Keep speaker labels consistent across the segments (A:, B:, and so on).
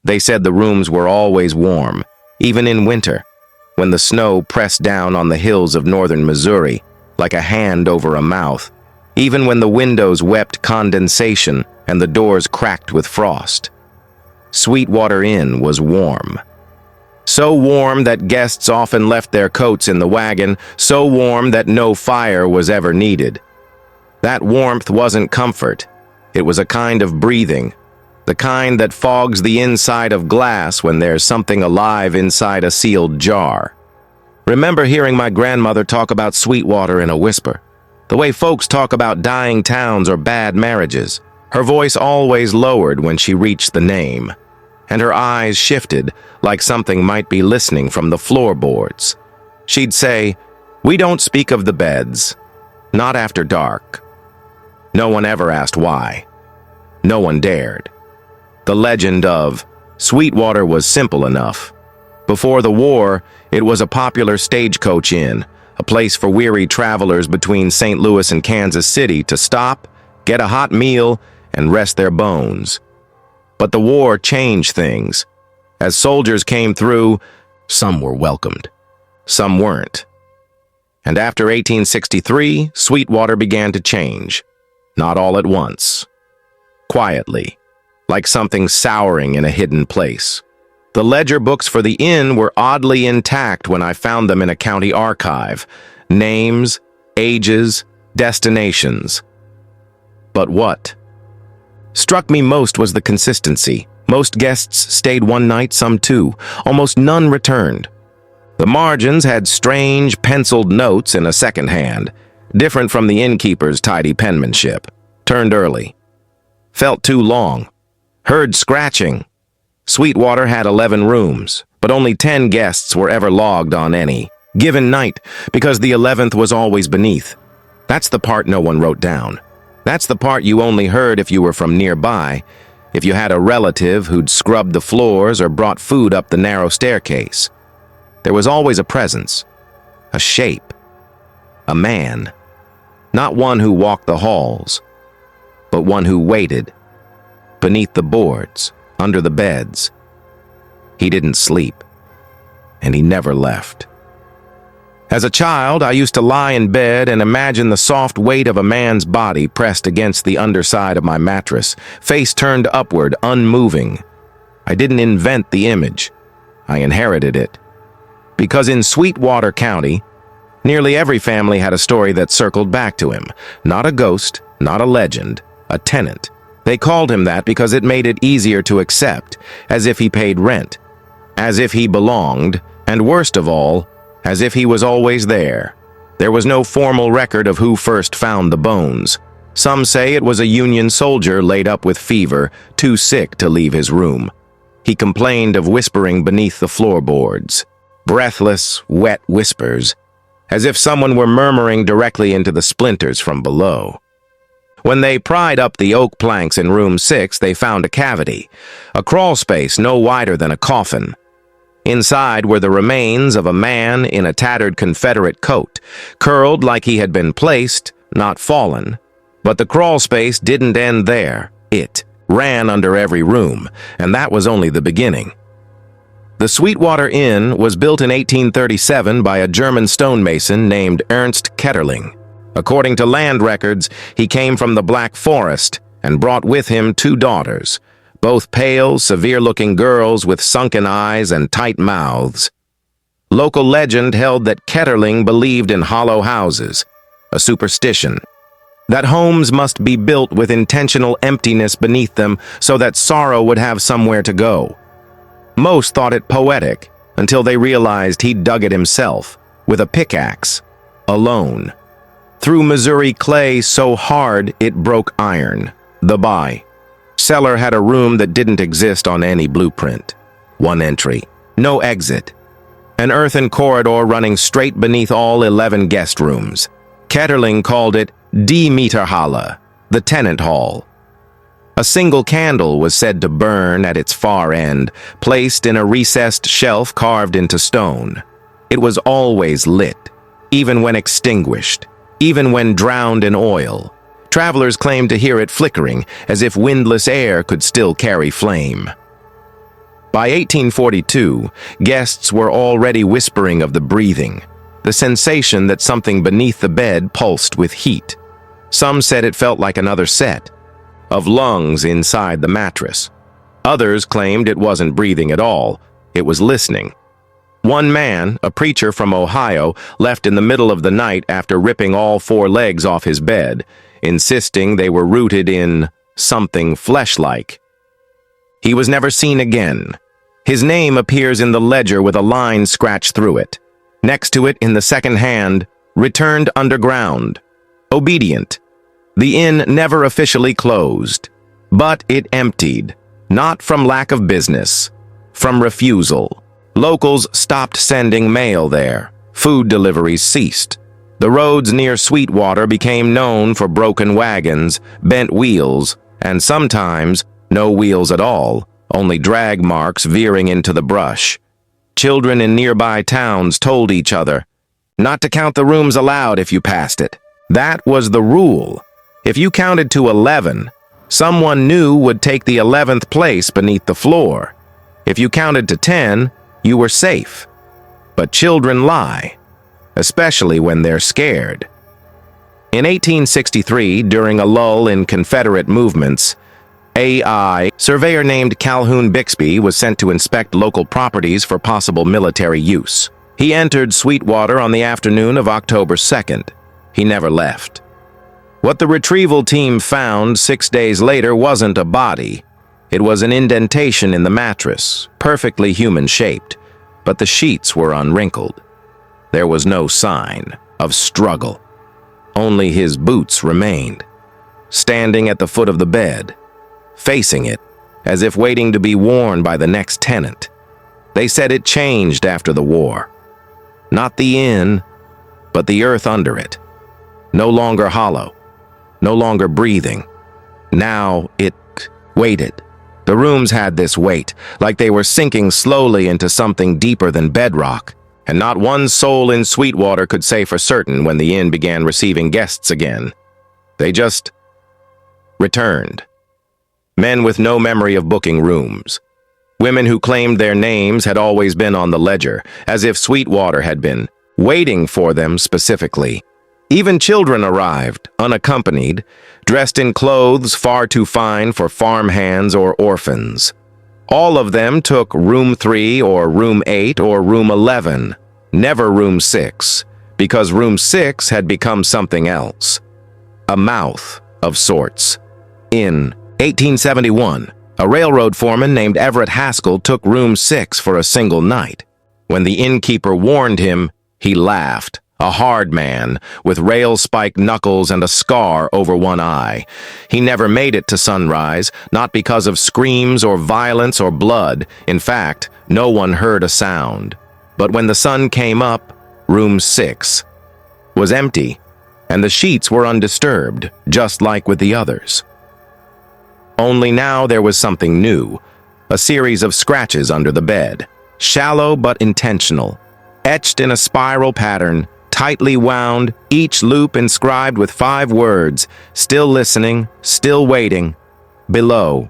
A: They said the rooms were always warm, even in winter, when the snow pressed down on the hills of northern Missouri like a hand over a mouth, even when the windows wept condensation and the doors cracked with frost. Sweetwater Inn was warm. So warm that guests often left their coats in the wagon, so warm that no fire was ever needed. That warmth wasn't comfort. It was a kind of breathing, the kind that fogs the inside of glass when there's something alive inside a sealed jar. Remember hearing my grandmother talk about Sweetwater in a whisper, the way folks talk about dying towns or bad marriages. Her voice always lowered when she reached the name, and her eyes shifted like something might be listening from the floorboards. She'd say, "We don't speak of the beds, not after dark." No one ever asked why. No one dared. The legend of Sweetwater was simple enough. Before the war, it was a popular stagecoach inn, a place for weary travelers between St. Louis and Kansas City to stop, get a hot meal, and rest their bones. But the war changed things. As soldiers came through, some were welcomed, some weren't. And after 1863, Sweetwater began to change. Not all at once. Quietly, like something souring in a hidden place. The ledger books for the inn were oddly intact when I found them in a county archive. Names, ages, destinations. But what struck me most was the consistency. Most guests stayed one night, some two. Almost none returned. The margins had strange, penciled notes in a second hand, different from the innkeeper's tidy penmanship. Turned early. Felt too long. Heard scratching. Sweetwater had 11 rooms, but only 10 guests were ever logged on any given night, because the 11th was always beneath. That's the part no one wrote down. That's the part you only heard if you were from nearby, if you had a relative who'd scrubbed the floors or brought food up the narrow staircase. There was always a presence, a shape, a man. Not one who walked the halls, but one who waited, beneath the boards, under the beds. He didn't sleep, and he never left. As a child, I used to lie in bed and imagine the soft weight of a man's body pressed against the underside of my mattress, face turned upward, unmoving. I didn't invent the image. I inherited it. Because in Sweetwater County, nearly every family had a story that circled back to him. Not a ghost, not a legend, a tenant. They called him that because it made it easier to accept, as if he paid rent, as if he belonged, and worst of all, as if he was always there. There was no formal record of who first found the bones. Some say it was a Union soldier laid up with fever, too sick to leave his room. He complained of whispering beneath the floorboards. Breathless, wet whispers, as if someone were murmuring directly into the splinters from below. When they pried up the oak planks in room 6, they found a cavity, a crawl space no wider than a coffin. Inside were the remains of a man in a tattered Confederate coat, curled like he had been placed, not fallen. But the crawl space didn't end there. It ran under every room, and that was only the beginning. The Sweetwater Inn was built in 1837 by a German stonemason named Ernst Ketterling. According to land records, he came from the Black Forest and brought with him 2 daughters, both pale, severe-looking girls with sunken eyes and tight mouths. Local legend held that Ketterling believed in hollow houses, a superstition, that homes must be built with intentional emptiness beneath them so that sorrow would have somewhere to go. Most thought it poetic until they realized he'd dug it himself, with a pickaxe, alone. Through Missouri clay so hard it broke iron. The by. Cellar had a room that didn't exist on any blueprint. 1 entry, no exit. An earthen corridor running straight beneath all 11 guest rooms. Ketterling called it Die Mieterhalle, the tenant hall. A single candle was said to burn at its far end, placed in a recessed shelf carved into stone. It was always lit, even when extinguished, even when drowned in oil. Travelers claimed to hear it flickering, as if windless air could still carry flame. By 1842, guests were already whispering of the breathing, the sensation that something beneath the bed pulsed with heat. Some said it felt like another set of lungs inside the mattress. Others claimed it wasn't breathing at all, it was listening. One man, a preacher from Ohio, left in the middle of the night after ripping all 4 legs off his bed, insisting they were rooted in something flesh-like. He was never seen again. His name appears in the ledger with a line scratched through it. Next to it, in the second hand, returned underground. Obedient. The inn never officially closed, but it emptied, not from lack of business, from refusal. Locals stopped sending mail there. Food deliveries ceased. The roads near Sweetwater became known for broken wagons, bent wheels, and sometimes no wheels at all, only drag marks veering into the brush. Children in nearby towns told each other not to count the rooms aloud if you passed it. That was the rule. If you counted to 11, someone new would take the 11th place beneath the floor. If you counted to 10, you were safe. But children lie, especially when they're scared. In 1863, during a lull in Confederate movements, a surveyor named Calhoun Bixby was sent to inspect local properties for possible military use. He entered Sweetwater on the afternoon of October 2nd. He never left. What the retrieval team found 6 days later wasn't a body. It was an indentation in the mattress, perfectly human-shaped, but the sheets were unwrinkled. There was no sign of struggle. Only his boots remained, standing at the foot of the bed, facing it, as if waiting to be worn by the next tenant. They said it changed after the war. Not the inn, but the earth under it. No longer hollow, no longer breathing. Now it waited. The rooms had this weight, like they were sinking slowly into something deeper than bedrock, and not one soul in Sweetwater could say for certain when the inn began receiving guests again. They just returned. Men with no memory of booking rooms. Women who claimed their names had always been on the ledger, as if Sweetwater had been waiting for them specifically. Even children arrived, unaccompanied, dressed in clothes far too fine for farmhands or orphans. All of them took room 3 or room 8 or room 11, never room 6, because room 6 had become something else. A mouth of sorts. In 1871, a railroad foreman named Everett Haskell took room 6 for a single night. When the innkeeper warned him, he laughed. A hard man, with rail-spiked knuckles and a scar over one eye. He never made it to sunrise, not because of screams or violence or blood. In fact, no one heard a sound. But when the sun came up, room 6 was empty, and the sheets were undisturbed, just like with the others. Only now there was something new, a series of scratches under the bed, shallow but intentional, etched in a spiral pattern, tightly wound, each loop inscribed with 5 words, still listening, still waiting, below.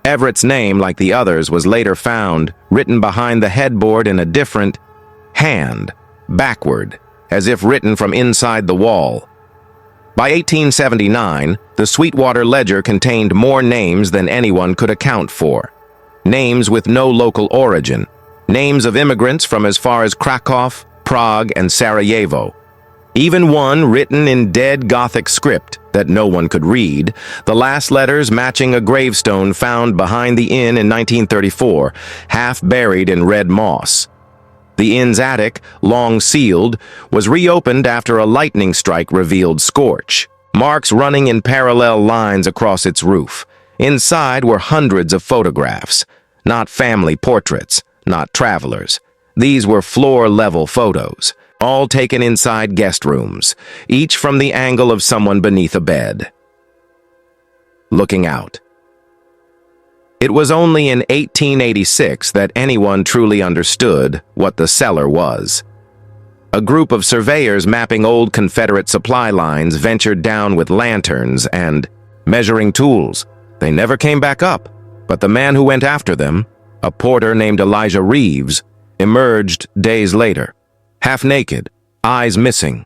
A: Everett's name, like the others, was later found, written behind the headboard in a different hand, backward, as if written from inside the wall. By 1879, the Sweetwater ledger contained more names than anyone could account for. Names with no local origin, names of immigrants from as far as Krakow, Prague, and Sarajevo. Even one written in dead Gothic script that no one could read, the last letters matching a gravestone found behind the inn in 1934, half buried in red moss. The inn's attic, long sealed, was reopened after a lightning strike revealed scorch, marks running in parallel lines across its roof. Inside were hundreds of photographs, not family portraits, not travelers. These were floor-level photos, all taken inside guest rooms, each from the angle of someone beneath a bed, looking out. It was only in 1886 that anyone truly understood what the cellar was. A group of surveyors mapping old Confederate supply lines ventured down with lanterns and measuring tools. They never came back up, but the man who went after them A porter named Elijah Reeves emerged days later, half naked, eyes missing,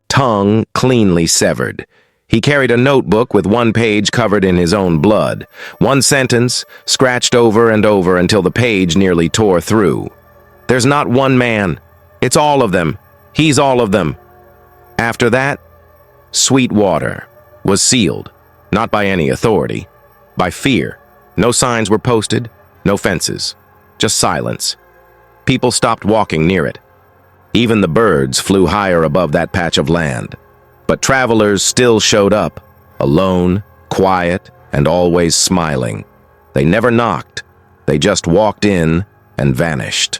A: tongue cleanly severed. He carried a notebook with one page covered in his own blood, one sentence scratched over and over until the page nearly tore through. "There's not one man. It's all of them. He's all of them." After that, Sweetwater was sealed, not by any authority, by fear. No signs were posted, no fences, just silence. People stopped walking near it. Even the birds flew higher above that patch of land. But travelers still showed up, alone, quiet, and always smiling. They never knocked. They just walked in and vanished.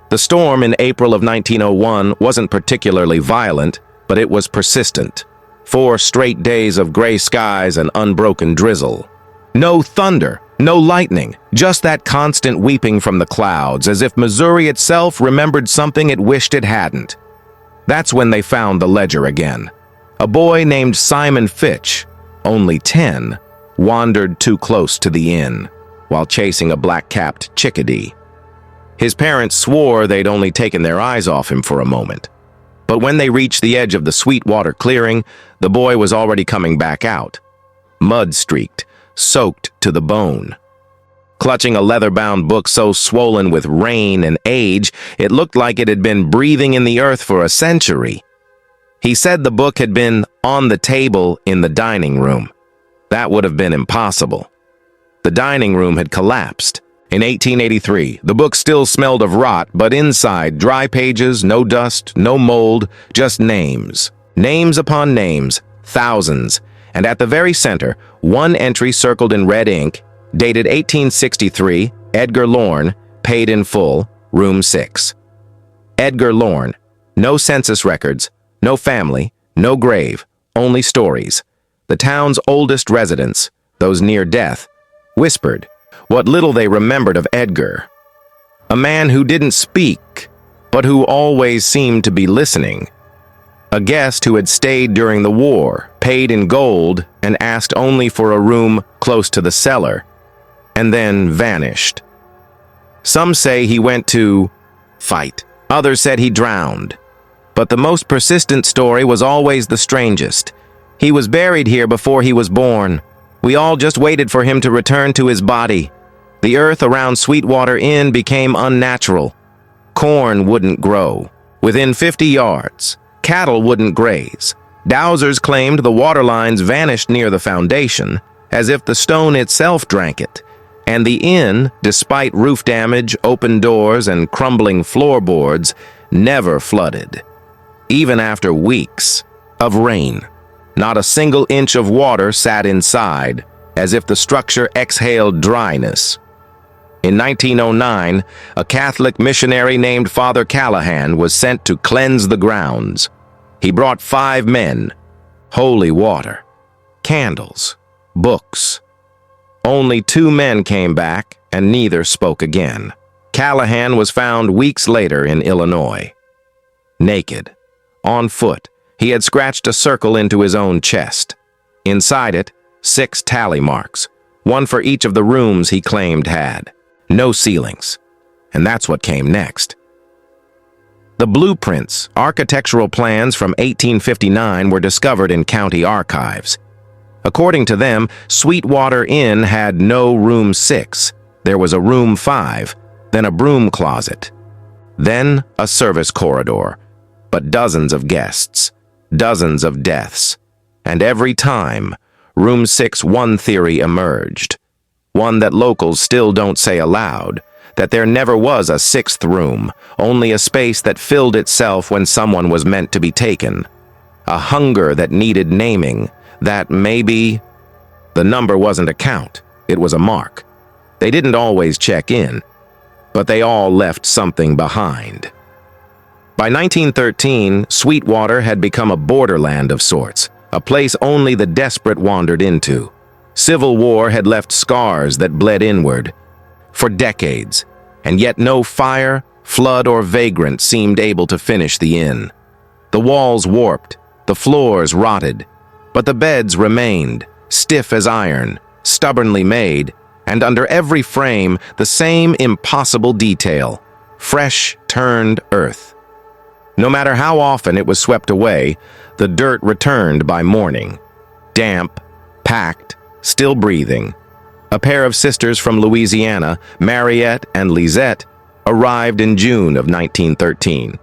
A: The storm in April of 1901 wasn't particularly violent, but it was persistent. 4 straight days of gray skies and unbroken drizzle. No thunder, no lightning, just that constant weeping from the clouds, as if Missouri itself remembered something it wished it hadn't. That's when they found the ledger again. A boy named Simon Fitch, only 10, wandered too close to the inn while chasing a black-capped chickadee. His parents swore they'd only taken their eyes off him for a moment. But when they reached the edge of the Sweetwater clearing, the boy was already coming back out, mud-streaked, soaked to the bone. Clutching a leather-bound book so swollen with rain and age, it looked like it had been breathing in the earth for a century. He said the book had been on the table in the dining room. That would have been impossible. The dining room had collapsed. In 1883, the book still smelled of rot, but inside, dry pages, no dust, no mold, just names. Names upon names, thousands. And at the very center, one entry circled in red ink, dated 1863, Edgar Lorne, paid in full, room 6. Edgar Lorne, no census records, no family, no grave, only stories. The town's oldest residents, those near death, whispered what little they remembered of Edgar. A man who didn't speak, but who always seemed to be listening. A guest who had stayed during the war, paid in gold, and asked only for a room close to the cellar, and then vanished. Some say he went to fight. Others said he drowned. But the most persistent story was always the strangest. He was buried here before he was born. We all just waited for him to return to his body. The earth around Sweetwater Inn became unnatural. Corn wouldn't grow. Within 50 yards, cattle wouldn't graze. Dowsers claimed the water lines vanished near the foundation, as if the stone itself drank it. And the inn, despite roof damage, open doors, and crumbling floorboards, never flooded. Even after weeks of rain, not a single inch of water sat inside, as if the structure exhaled dryness. In 1909, a Catholic missionary named Father Callahan was sent to cleanse the grounds. He brought 5 men, holy water, candles, books. Only 2 men came back, and neither spoke again. Callahan was found weeks later in Illinois. Naked, on foot, he had scratched a circle into his own chest. Inside it, 6 tally marks, one for each of the rooms he claimed had. No ceilings. And that's what came next. The blueprints, architectural plans from 1859 were discovered in county archives. According to them, Sweetwater Inn had no room 6. There was a room 5, then a broom closet, then a service corridor, but dozens of guests, dozens of deaths. And every time, room 6, one theory emerged. One that locals still don't say aloud, that there never was a 6th room, only a space that filled itself when someone was meant to be taken. A hunger that needed naming, that maybe... The number wasn't a count, it was a mark. They didn't always check in, but they all left something behind. By 1913, Sweetwater had become a borderland of sorts, a place only the desperate wandered into. Civil war had left scars that bled inward for decades, and yet no fire, flood, or vagrant seemed able to finish the inn. The walls warped, the floors rotted, but the beds remained, stiff as iron, stubbornly made, and under every frame, the same impossible detail: fresh, turned earth. No matter how often it was swept away, the dirt returned by morning. Damp, packed, still breathing. A pair of sisters from Louisiana, Mariette and Lisette, arrived in June of 1913.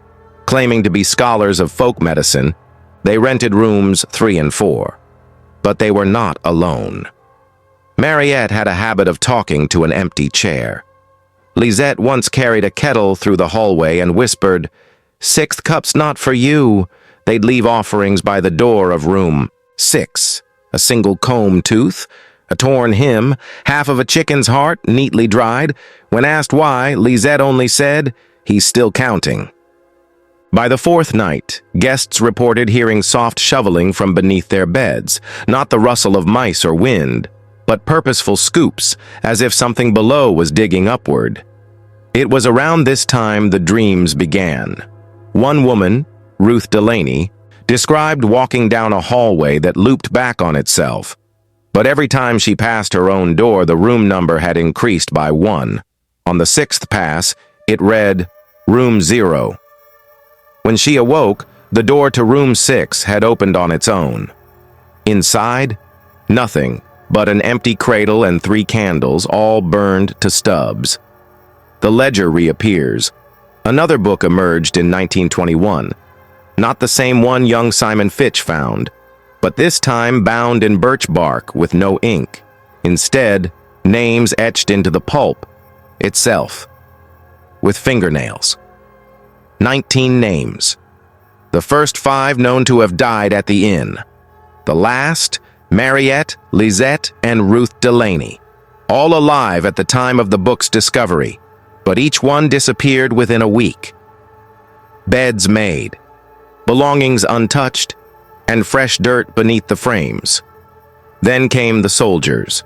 A: Claiming to be scholars of folk medicine, they rented rooms 3 and 4. But they were not alone. Mariette had a habit of talking to an empty chair. Lisette once carried a kettle through the hallway and whispered, "Sixth cup's not for you." They'd leave offerings by the door of room 6. A single comb tooth, a torn hymn, half of a chicken's heart neatly dried. When asked why, Lisette only said, "He's still counting." By the 4th night, guests reported hearing soft shoveling from beneath their beds, not the rustle of mice or wind, but purposeful scoops, as if something below was digging upward. It was around this time the dreams began. One woman, Ruth Delaney, described walking down a hallway that looped back on itself, but every time she passed her own door, the room number had increased by 1. On the 6th pass, it read, "Room 0." When she awoke, the door to room 6 had opened on its own. Inside, nothing but an empty cradle and 3 candles, all burned to stubs. The ledger reappears. Another book emerged in 1921. Not the same one young Simon Fitch found, but this time bound in birch bark with no ink. Instead, names etched into the pulp itself, with fingernails. 19 names. The first 5 known to have died at the inn. The last, Mariette, Lisette, and Ruth Delaney, all alive at the time of the book's discovery, but each one disappeared within a week. Beds made, belongings untouched, and fresh dirt beneath the frames. Then came the soldiers.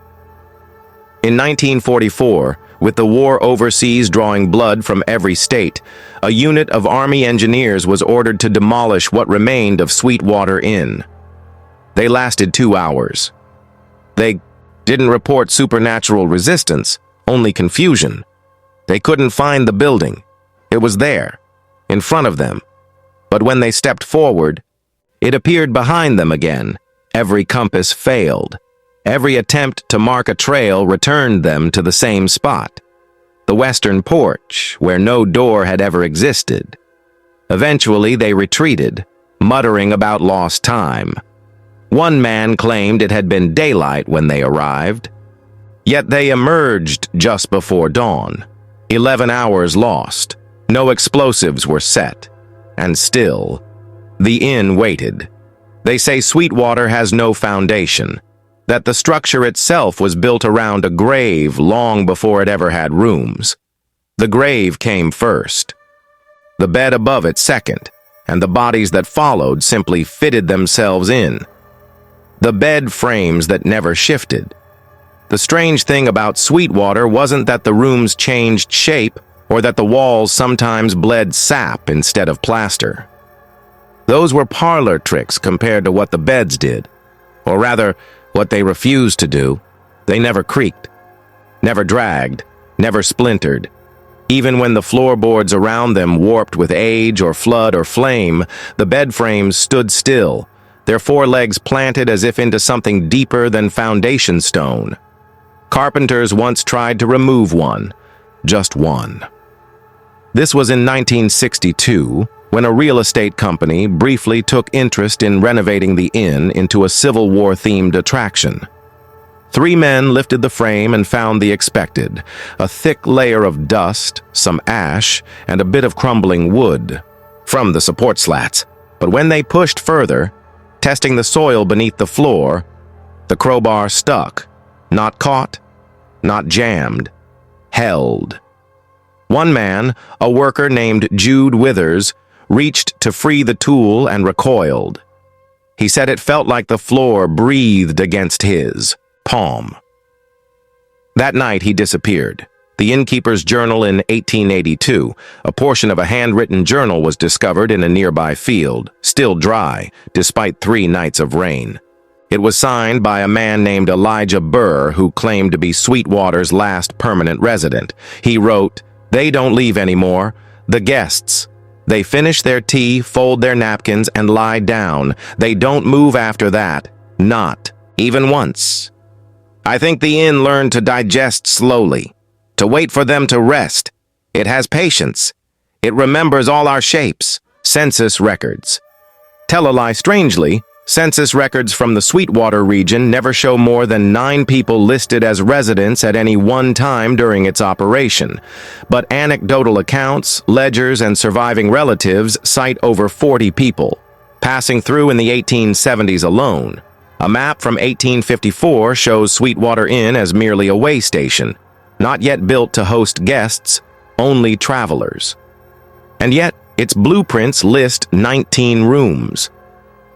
A: In 1944, with the war overseas drawing blood from every state, a unit of Army engineers was ordered to demolish what remained of Sweetwater Inn. They lasted 2 hours. They didn't report supernatural resistance, only confusion. They couldn't find the building. It was there, in front of them. But when they stepped forward, it appeared behind them again. Every compass failed. Every attempt to mark a trail returned them to the same spot, the western porch, where no door had ever existed. Eventually, they retreated, muttering about lost time. One man claimed it had been daylight when they arrived. Yet they emerged just before dawn. 11 hours lost. No explosives were set. And still, the inn waited. They say Sweetwater has no foundation, that the structure itself was built around a grave long before it ever had rooms. The grave came first, the bed above it second, and the bodies that followed simply fitted themselves in. The bed frames that never shifted. The strange thing about Sweetwater wasn't that the rooms changed shape or that the walls sometimes bled sap instead of plaster. Those were parlor tricks compared to what the beds did, or rather, what they refused to do. They never creaked, never dragged, never splintered. Even when the floorboards around them warped with age or flood or flame, the bed frames stood still, their 4 legs planted as if into something deeper than foundation stone. Carpenters once tried to remove one, just one. This was in 1962, when a real estate company briefly took interest in renovating the inn into a Civil War-themed attraction. 3 men lifted the frame and found the expected, a thick layer of dust, some ash, and a bit of crumbling wood from the support slats. But when they pushed further, testing the soil beneath the floor, the crowbar stuck, not caught, not jammed, held. One man, a worker named Jude Withers, reached to free the tool and recoiled. He said it felt like the floor breathed against his palm. That night he disappeared. The innkeeper's journal in 1882, a portion of a handwritten journal, was discovered in a nearby field, still dry, despite 3 nights of rain. It was signed by a man named Elijah Burr, who claimed to be Sweetwater's last permanent resident. He wrote, "They don't leave anymore. The guests. They finish their tea, fold their napkins, and lie down. They don't move after that. Not even once." I think the inn learned to digest slowly, to wait for them to rest. It has patience. It remembers all our shapes. Census records. Tell a lie strangely, census records from the Sweetwater region never show more than 9 people listed as residents at any one time during its operation. But anecdotal accounts, ledgers, and surviving relatives cite over 40 people, passing through in the 1870s alone. A map from 1854 shows Sweetwater Inn as merely a way station, not yet built to host guests, only travelers. And yet, its blueprints list 19 rooms.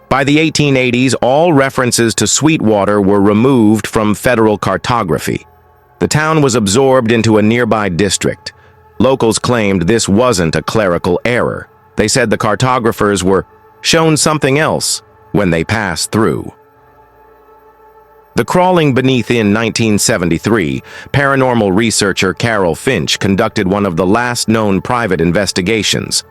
A: By the 1880s, all references to Sweetwater were removed from federal cartography. The town was absorbed into a nearby district. Locals claimed this wasn't a clerical error. They said the cartographers were shown something else when they passed through. The crawling beneath in 1973, paranormal researcher Carol Finch conducted one of the last known private investigations.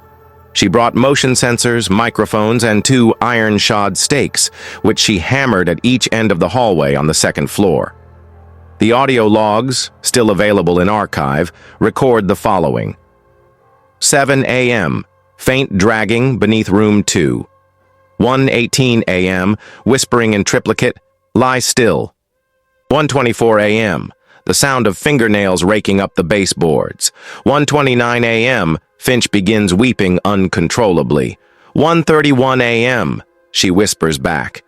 A: She brought motion sensors, microphones, and 2 iron-shod stakes, which she hammered at each end of the hallway on the 2nd floor. The audio logs, still available in archive, record the following. 7 a.m., faint dragging beneath room 2. 1:18 a.m., whispering in triplicate, lie still. 1:24 a.m., the sound of fingernails raking up the baseboards. 1:29 a.m., Finch begins weeping uncontrollably. 1:31 a.m., she whispers back.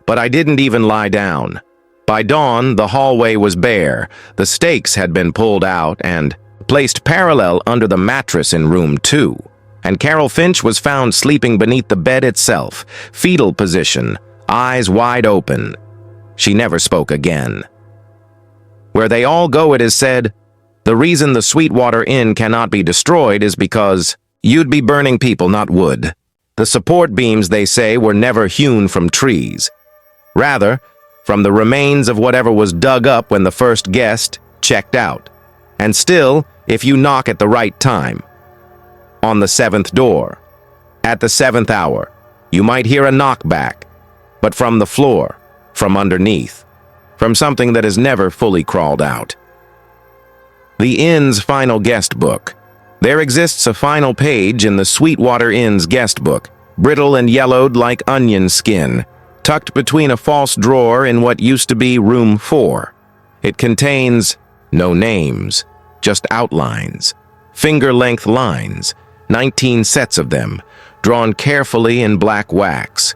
A: But I didn't even lie down. By dawn, the hallway was bare. The stakes had been pulled out and placed parallel under the mattress in room 2. And Carol Finch was found sleeping beneath the bed itself, fetal position, eyes wide open. She never spoke again. Where they all go, it is said, the reason the Sweetwater Inn cannot be destroyed is because you'd be burning people, not wood. The support beams, they say, were never hewn from trees. Rather, from the remains of whatever was dug up when the first guest checked out. And still, if you knock at the right time. On the 7th door. At the 7th hour, you might hear a knockback, but from the floor, from underneath, from something that has never fully crawled out. The inn's final guest book. There exists a final page in the Sweetwater Inn's guest book, brittle and yellowed like onion skin, tucked between a false drawer in what used to be room 4. It contains no names, just outlines, finger-length lines, 19 sets of them, drawn carefully in black wax.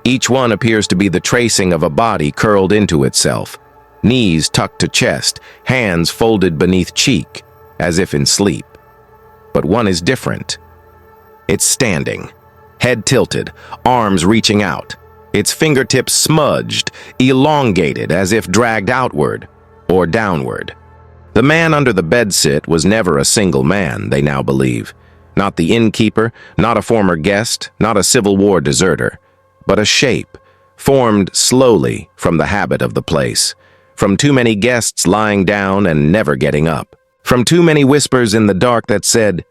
A: Each one appears to be the tracing of a body curled into itself, knees tucked to chest, hands folded beneath cheek, as if in sleep. But one is different. It's standing, head tilted, arms reaching out, its fingertips smudged, elongated as if dragged outward or downward. The man under the bedsit was never a single man, they now believe. Not the innkeeper, not a former guest, not a Civil War deserter, but a shape, formed slowly from the habit of the place. From too many guests lying down and never getting up. From too many whispers in the dark that said,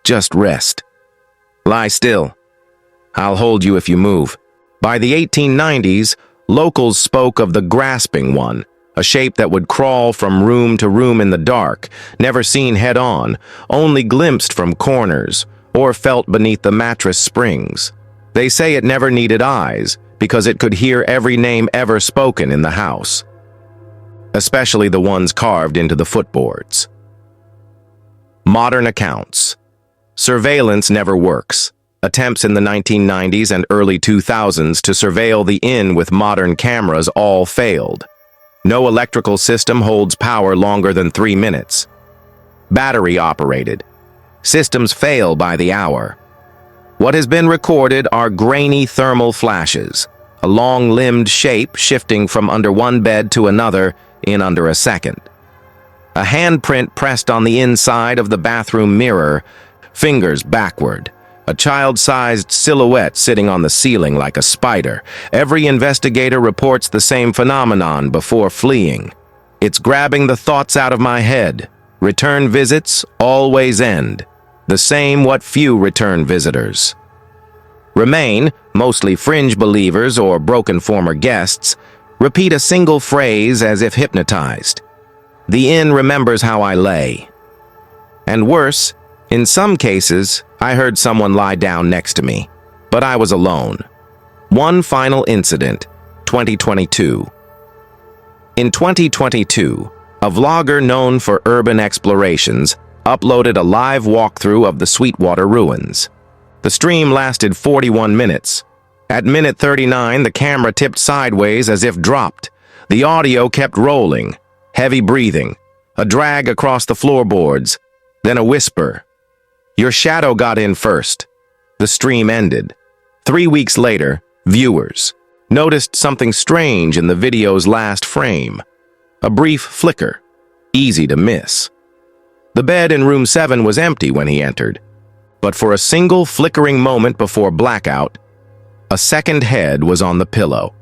A: just rest. Lie still. I'll hold you if you move. By the 1890s, locals spoke of the grasping one, a shape that would crawl from room to room in the dark, never seen head-on, only glimpsed from corners, or felt beneath the mattress springs. They say it never needed eyes, because it could hear every name ever spoken in the house, especially the ones carved into the footboards. Modern accounts. Surveillance never works. Attempts in the 1990s and early 2000s to surveil the inn with modern cameras all failed. No electrical system holds power longer than 3 minutes. Battery operated. Systems fail by the hour. What has been recorded are grainy thermal flashes, a long-limbed shape shifting from under one bed to another in under a second. A handprint pressed on the inside of the bathroom mirror, fingers backward, a child-sized silhouette sitting on the ceiling like a spider. Every investigator reports the same phenomenon before fleeing. It's grabbing the thoughts out of my head. Return visits always end. The same what few return visitors remain, mostly fringe believers or broken former guests, repeat a single phrase as if hypnotized. The inn remembers how I lay. And worse, in some cases, I heard someone lie down next to me, but I was alone. One final incident, 2022. In 2022, a vlogger known for urban explorations uploaded a live walkthrough of the Sweetwater ruins. The stream lasted 41 minutes. At minute 39, the camera tipped sideways as if dropped. The audio kept rolling, heavy breathing, a drag across the floorboards, then a whisper. Your shadow got in first. The stream ended. 3 weeks later, viewers noticed something strange in the video's last frame. A brief flicker, easy to miss. The bed in room 7 was empty when he entered, but for a single flickering moment before blackout, a second head was on the pillow.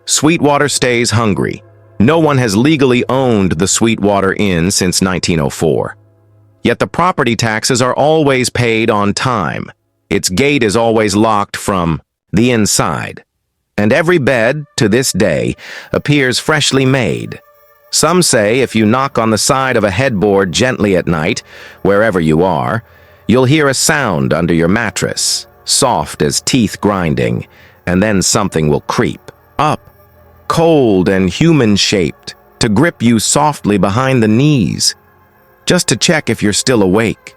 A: Sweetwater stays hungry. No one has legally owned the Sweetwater Inn since 1904. Yet the property taxes are always paid on time. Its gate is always locked from the inside. And every bed, to this day, appears freshly made. Some say if you knock on the side of a headboard gently at night, wherever you are, you'll hear a sound under your mattress, soft as teeth grinding, and then something will creep up, cold and human-shaped, to grip you softly behind the knees, just to check if you're still awake.